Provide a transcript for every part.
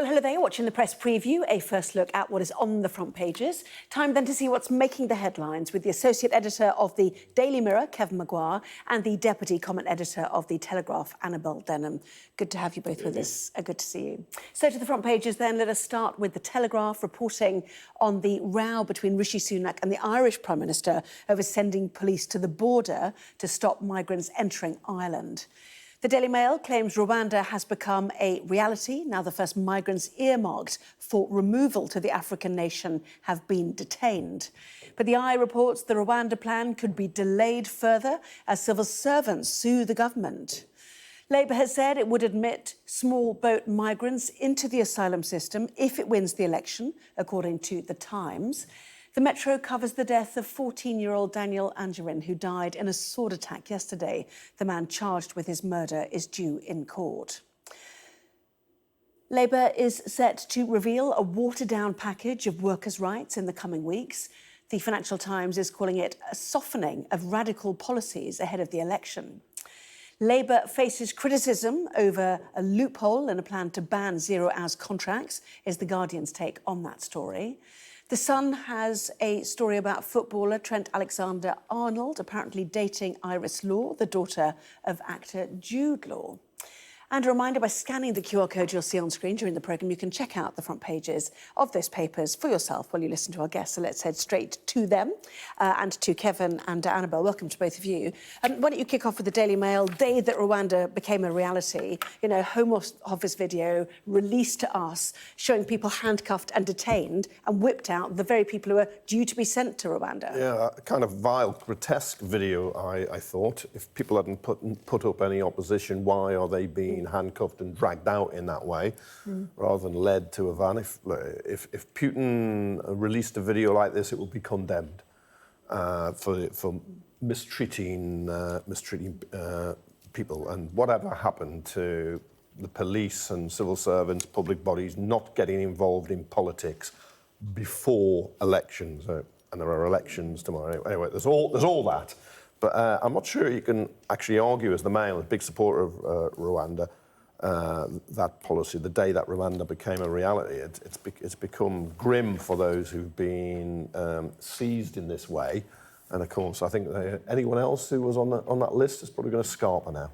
Well, hello there, watching the press preview, a first look at what is on the front pages. Time then to see what's making the headlines with the associate editor of the Daily Mirror, Kevin Maguire, and the deputy comment editor of the Telegraph, Annabel Denham. Good to have you both with us. Good to see you. So to the front pages then, let us start with the Telegraph reporting on the row between Rishi Sunak and the Irish Prime Minister over sending police to the border to stop migrants entering Ireland. The Daily Mail claims Rwanda has become a reality. Now the first migrants earmarked for removal to the African nation have been detained. But the Eye reports the Rwanda plan could be delayed further as civil servants sue the government. Labour has said it would admit small boat migrants into the asylum system if it wins the election, according to The Times. The Metro covers the death of 14-year-old Daniel Angerin, who died in a sword attack yesterday. The man charged with his murder is due in court. Labour is set to reveal a watered-down package of workers' rights in the coming weeks. The Financial Times is calling it a softening of radical policies ahead of the election. Labour faces criticism over a loophole in a plan to ban zero-hours contracts, is The Guardian's take on that story. The Sun has a story about footballer Trent Alexander-Arnold apparently dating Iris Law, the daughter of actor Jude Law. And a reminder, by scanning the QR code you'll see on screen during the programme, you can check out the front pages of those papers for yourself while you listen to our guests. So let's head straight to them and to Kevin and Annabel. Welcome to both of you. Why don't you kick off with the Daily Mail? Day that Rwanda became a reality. You know, Home Office video released to us showing people handcuffed and detained and whipped out the very people who are due to be sent to Rwanda. Yeah, a kind of vile, grotesque video, I thought. If people hadn't put up any opposition, why are they being handcuffed and dragged out in that way, rather than led to a van? If Putin released a video like this, it would be condemned for mistreating people. And whatever happened to the police and civil servants, public bodies, not getting involved in politics before elections? And there are elections tomorrow. Anyway, there's all that. But I'm not sure you can actually argue, as the Mail, a big supporter of Rwanda, that policy. The day that Rwanda became a reality, it's become grim for those who've been seized in this way. And of course, I think anyone else who was on that list is probably going to scarper now.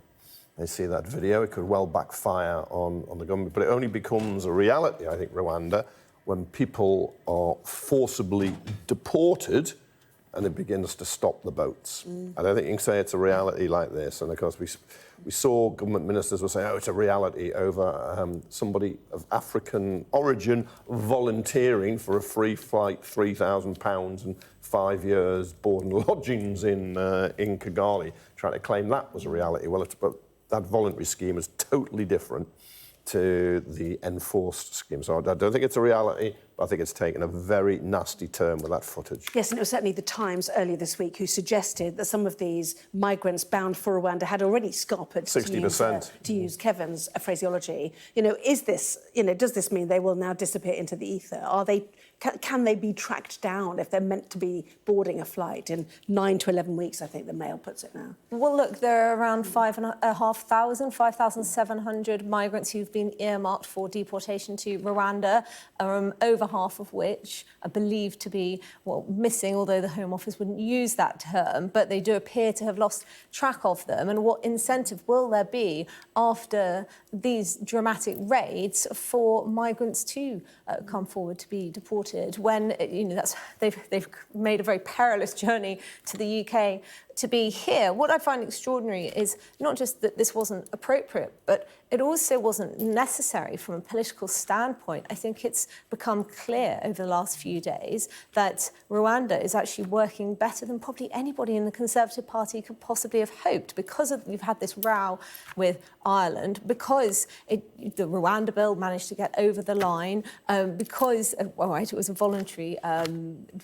They see that video. It could well backfire on the government, but it only becomes a reality, I think, Rwanda, when people are forcibly deported and it begins to stop the boats. I don't think you can say it's a reality like this. And of course, we saw government ministers were saying, oh, it's a reality over somebody of African origin volunteering for a free flight, £3,000 and 5 years board and lodgings in Kigali, trying to claim that was a reality. Well, but that voluntary scheme is totally different to the enforced scheme. So I don't think it's a reality, but I think it's taken a very nasty turn with that footage. Yes, and it was certainly The Times earlier this week who suggested that some of these migrants bound for Rwanda had already scarpered 60%. To use Kevin's phraseology. You know, is this, you know, does this mean they will now disappear into the ether? Are they, can they be tracked down if they're meant to be boarding a flight in 9 to 11 weeks, I think the Mail puts it now? Well, look, there are around 5,700 migrants who've been earmarked for deportation to Rwanda, over half of which are believed to be, well, missing, although the Home Office wouldn't use that term, but they do appear to have lost track of them. And what incentive will there be after these dramatic raids for migrants to come forward to be deported when, you know, they've made a very perilous journey to the UK to be here? What I find extraordinary is not just that this wasn't appropriate, but it also wasn't necessary from a political standpoint. I think it's become clear over the last few days that Rwanda is actually working better than probably anybody in the Conservative Party could possibly have hoped, because you've had this row with Ireland, because the Rwanda bill managed to get over the line, because, well, right, it was a voluntary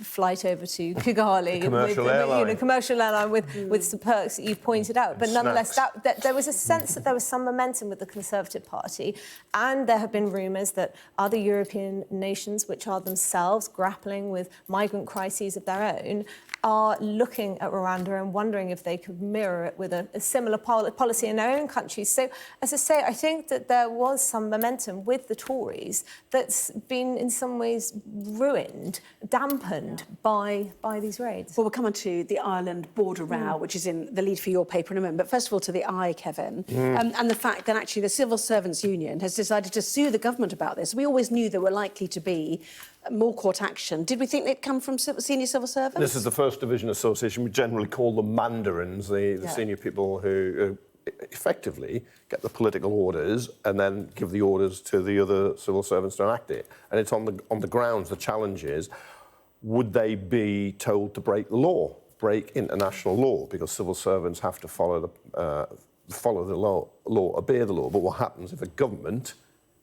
flight over to Kigali. Commercial airline. Commercial airline with with some perks that you've pointed out. But nonetheless, that there was a sense that there was some momentum with the Conservative Party, and there have been rumours that other European nations, which are themselves grappling with migrant crises of their own, are looking at Rwanda and wondering if they could mirror it with a similar policy in their own countries. So, as I say, I think that there was some momentum with the Tories that's been in some ways ruined, dampened by these raids. Well, we'll come on to the Ireland border row, which is in the lead for your paper in a moment. But first of all, to the eye, Kevin, and the fact that actually the Civil Servants Union has decided to sue the government about this. We always knew there were likely to be more court action. Did we think they'd come from senior civil servants? This is the First Division Association. We generally call them mandarins, the senior people who effectively get the political orders and then give the orders to the other civil servants to enact it. And it's on the grounds, the challenge is, would they be told to break the law, break international law, because civil servants have to follow the law, obey the law. But what happens if a government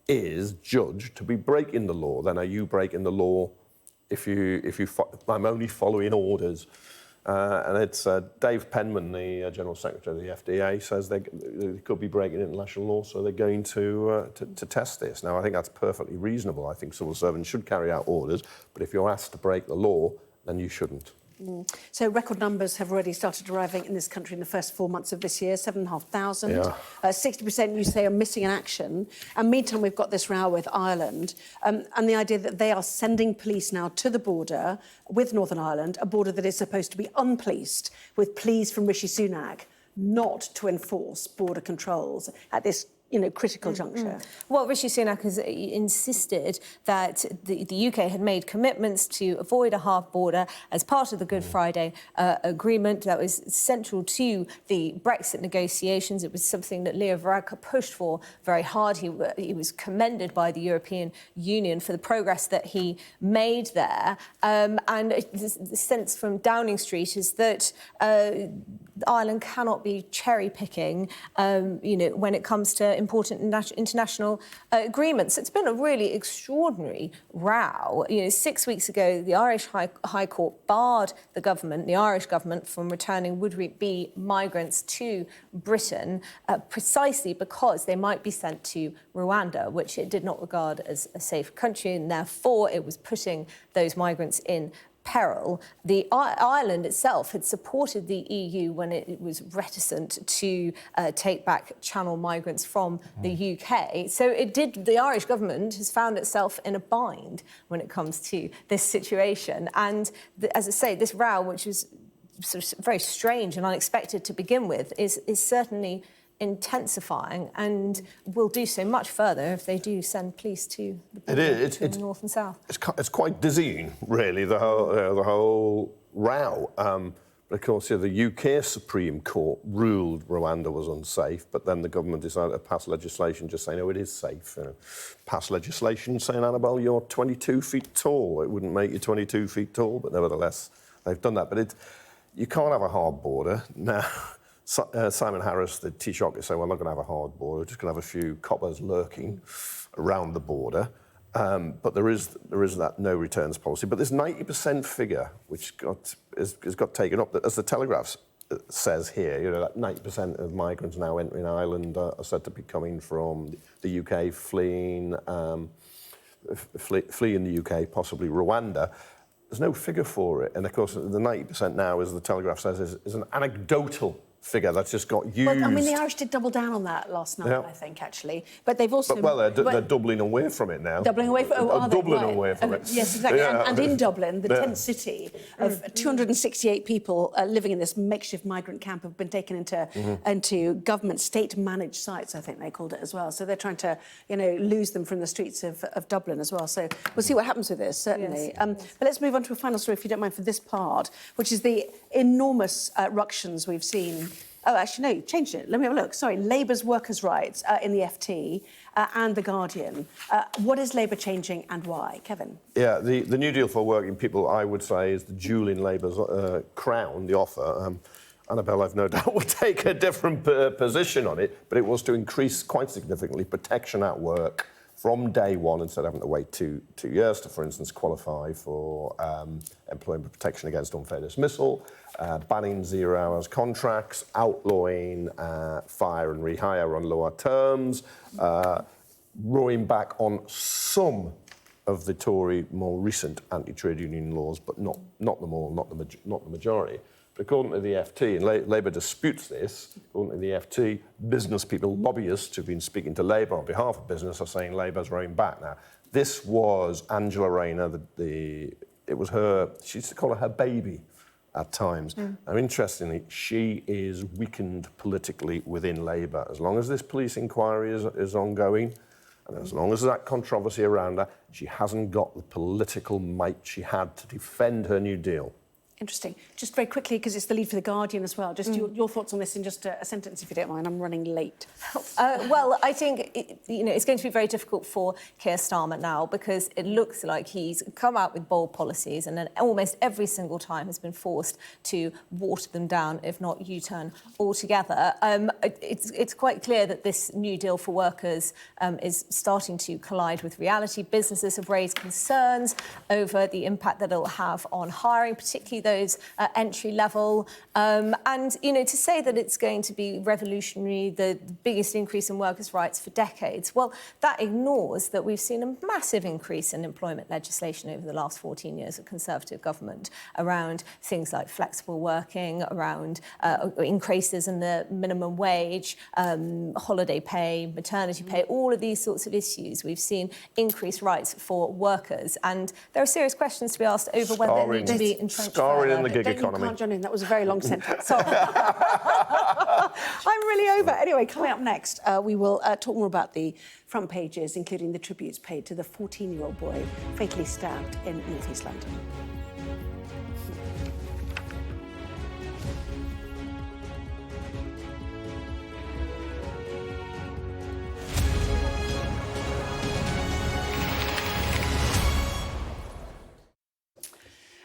is judged to be breaking the law? Then are you breaking the law if I'm only following orders? And it's Dave Penman, the General Secretary of the FDA, says they could be breaking international law, so they're going to test this. Now, I think that's perfectly reasonable. I think civil servants should carry out orders, but if you're asked to break the law, then you shouldn't. So record numbers have already started arriving in this country in the first 4 months of this year, 7,500. 60% you say are missing in action. And meantime, we've got this row with Ireland and the idea that they are sending police now to the border with Northern Ireland, a border that is supposed to be unpoliced, with pleas from Rishi Sunak not to enforce border controls at this critical juncture. Well, Rishi Sunak has insisted that the UK had made commitments to avoid a hard border as part of the Good Friday Agreement. That was central to the Brexit negotiations. It was something that Leo Varadkar pushed for very hard. He was commended by the European Union for the progress that he made there. And the sense from Downing Street is that Ireland cannot be cherry-picking, when it comes to important international agreements. It's been a really extraordinary row. 6 weeks ago, the Irish High Court barred the Irish government, from returning would-be migrants to Britain, precisely because they might be sent to Rwanda, which it did not regard as a safe country, and therefore it was putting those migrants in peril. The Ireland itself had supported the EU when it was reticent to take back Channel migrants from the UK. So the Irish government has found itself in a bind when it comes to this situation. And as I say, this row, which was sort of very strange and unexpected to begin with, is certainly intensifying and will do so much further if they do send police to the border between the north and south. It's quite dizzying, really, the whole row. But of course, the UK Supreme Court ruled Rwanda was unsafe, but then the government decided to pass legislation just saying, it is safe. Pass legislation saying, Annabel, you're 22 feet tall. It wouldn't make you 22 feet tall, but nevertheless, they've done that. But you can't have a hard border now. Simon Harris, the Taoiseach, is saying, well, we're not going to have a hard border, we're just going to have a few coppers lurking around the border. But there is that no returns policy. But this 90% figure, which has got taken up, as the Telegraph says here, that 90% of migrants now entering Ireland are said to be coming from the UK, fleeing the UK, possibly Rwanda. There's no figure for it. And of course, the 90% now, as the Telegraph says, is an anecdotal figure that's just got used. Well, I mean, the Irish did double down on that last night, I think, actually. But they've also... they're doubling away from it now. Doubling away from it? Doubling away from it. Yes, exactly. Yeah. And in Dublin, the tent city of 268 people living in this makeshift migrant camp have been taken into government state-managed sites, I think they called it as well. So they're trying to, lose them from the streets of Dublin as well. So we'll see what happens with this, certainly. Yes. But let's move on to a final story, if you don't mind, for this part, which is the enormous ructions we've seen. Oh, actually, no, changed it. Let me have a look. Sorry, Labour's workers' rights in the FT and The Guardian. What is Labour changing and why? Kevin? Yeah, the New Deal for working people, I would say, is the jewel in Labour's crown, the offer. Annabel, I've no doubt, will take a different position on it, but it was to increase quite significantly protection at work from day one, instead of having to wait two years to, for instance, qualify for employment protection against unfair dismissal, banning 0 hours contracts, outlawing fire and rehire on lower terms, rowing back on some of the Tory more recent anti-trade union laws, but not them all, not the majority. But according to the FT, and Labour disputes this, according to the FT, business people, lobbyists who've been speaking to Labour on behalf of business are saying Labour's rowing back now. This was Angela Rayner, it was her, she used to call her baby at times. Now, interestingly, she is weakened politically within Labour. As long as this police inquiry is ongoing, and as long as there's that controversy around her, she hasn't got the political might she had to defend her New Deal. Interesting. Just very quickly, because it's the lead for The Guardian as well, just your thoughts on this in just a sentence, if you don't mind. I'm running late. Well, I think it's going to be very difficult for Keir Starmer now, because it looks like he's come out with bold policies and then almost every single time has been forced to water them down, if not U-turn altogether. It's quite clear that this New Deal for workers is starting to collide with reality. Businesses have raised concerns over the impact that it'll have on hiring, particularly those entry level. And, to say that it's going to be revolutionary, the biggest increase in workers' rights for decades, well, that ignores that we've seen a massive increase in employment legislation over the last 14 years of Conservative government around things like flexible working, around increases in the minimum wage, holiday pay, maternity pay, all of these sorts of issues. We've seen increased rights for workers. And there are serious questions to be asked over whether they need to be entrenched. In the gig economy. You can't join in. That was a very long sentence. Sorry. I'm really over. Anyway, coming up next, we will talk more about the front pages, including the tributes paid to the 14-year-old boy fatally stabbed in North East London.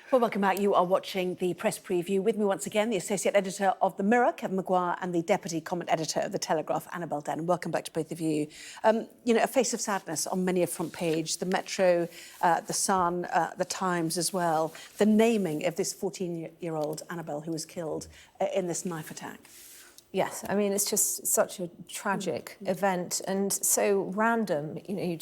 Well, welcome back. You are watching the press preview. With me once again, the Associate Editor of The Mirror, Kevin Maguire, and the Deputy Comment Editor of The Telegraph, Annabel Denham. Welcome back to both of you. A face of sadness on many a front page. The Metro, The Sun, The Times as well. The naming of this 14-year-old Annabel who was killed in this knife attack. Yes, I mean, it's just such a tragic event and so random. You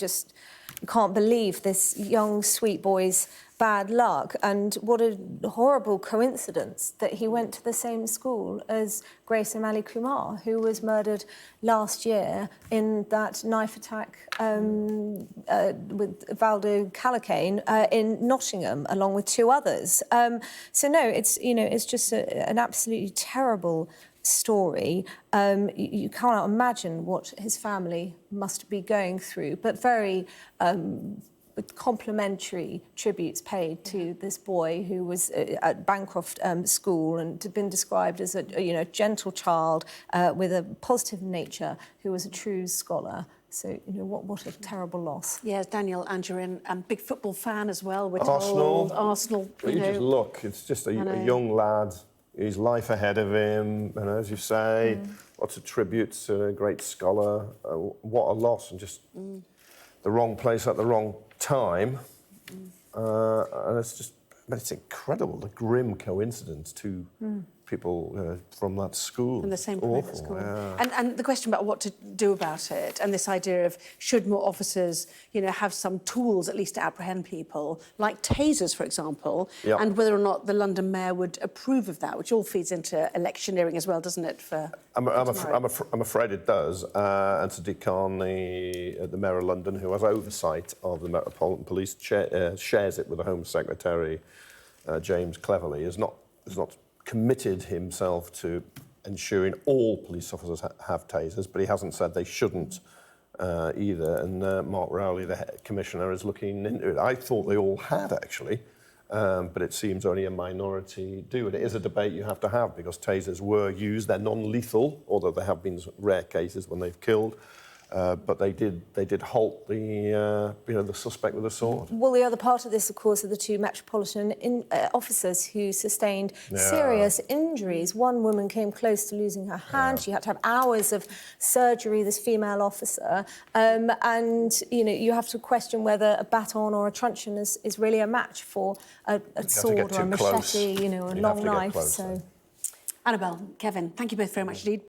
can't believe this young, sweet boy's bad luck. And what a horrible coincidence that he went to the same school as Grace Amali Kumar, who was murdered last year in that knife attack with Valdo Calacane in Nottingham, along with two others. It's just an absolutely terrible story. You cannot imagine what his family must be going through, but very complimentary tributes paid to this boy who was at Bancroft School and had been described as a gentle child with a positive nature who was a true scholar. So, what a terrible loss. Yes, Daniel Angerin, big football fan as well. We're Arsenal. told. Arsenal. You just look, it's just a young lad. His life ahead of him, and as you say, lots of tributes to a great scholar. What a loss, and just the wrong place at the wrong time. And it's incredible, the grim coincidence. Two people from that school. From the same private school. Yeah. And the question about what to do about it, and this idea of should more officers, have some tools at least to apprehend people, like tasers, for example, and whether or not the London Mayor would approve of that, which all feeds into electioneering as well, doesn't it? I'm afraid it does. And Sadiq Khan, the Mayor of London, who has oversight of the Metropolitan Police, shares it with the Home Secretary, James Cleverly, is not committed himself to ensuring all police officers have tasers, but he hasn't said they shouldn't either. And Mark Rowley, the Commissioner, is looking into it. I thought they all had, actually, but it seems only a minority do. And it is a debate you have to have, because tasers were used. They're non-lethal, although there have been rare cases when they've killed. but they did halt the the suspect with a sword. Well, the other part of this, of course, are the two Metropolitan officers who sustained serious injuries. One woman came close to losing her hand. She had to have hours of surgery, this female officer. And, you have to question whether a baton or a truncheon is really a match for a sword or a machete, or a long knife. So. Annabel, Kevin, thank you both very much indeed.